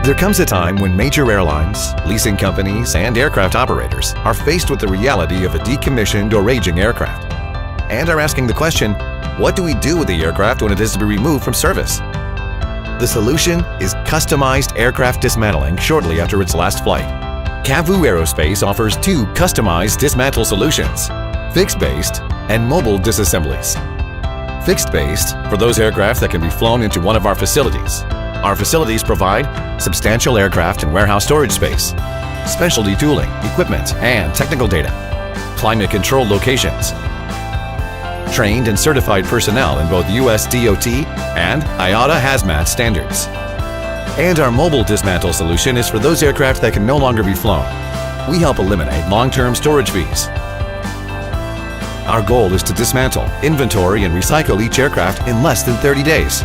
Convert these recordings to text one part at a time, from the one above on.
There comes a time when major airlines, leasing companies, and aircraft operators are faced with the reality of a decommissioned or aging aircraft and are asking the question, what do we do with the aircraft when it is to be removed from service? The solution is customized aircraft dismantling shortly after its last flight. Kavu Aerospace offers two customized dismantle solutions, fixed-based and mobile disassemblies. Fixed-based for those aircraft that can be flown into one of our facilities. Our facilities provide substantial aircraft and warehouse storage space, specialty tooling, equipment, and technical data, climate-controlled locations, trained and certified personnel in both US DOT and IATA hazmat standards. And our mobile dismantle solution is for those aircraft that can no longer be flown. We help eliminate long-term storage fees. Our goal is to dismantle, inventory, and recycle each aircraft in less than 30 days.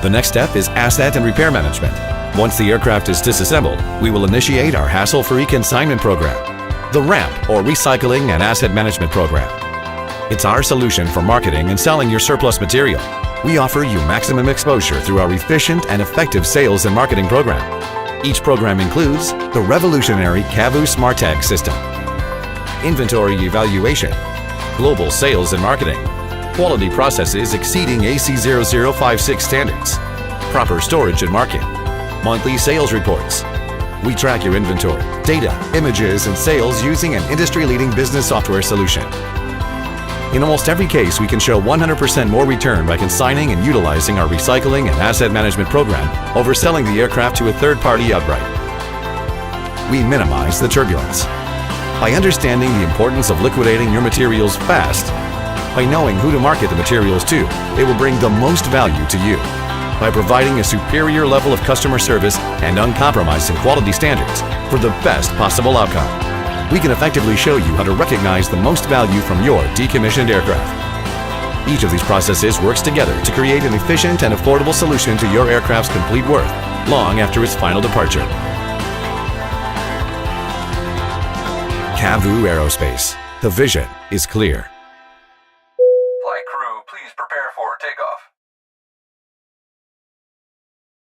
The next step is asset and repair management. Once the aircraft is disassembled, we will initiate our hassle-free consignment program, the RAMP, or Recycling and Asset Management Program. It's our solution for marketing and selling your surplus material. We offer you maximum exposure through our efficient and effective sales and marketing program. Each program includes the revolutionary Kavu SmartTag system, inventory evaluation, global sales and marketing, quality processes exceeding AC0056 standards, proper storage and marking, monthly sales reports. We track your inventory, data, images, and sales using an industry-leading business software solution. In almost every case, we can show 100% more return by consigning and utilizing our recycling and asset management program over selling the aircraft to a third party outright. We minimize the turbulence. By understanding the importance of liquidating your materials fast, by knowing who to market the materials to, it will bring the most value to you. By providing a superior level of customer service and uncompromising quality standards for the best possible outcome, we can effectively show you how to recognize the most value from your decommissioned aircraft. Each of these processes works together to create an efficient and affordable solution to your aircraft's complete worth long after its final departure. Kavu Aerospace. The vision is clear.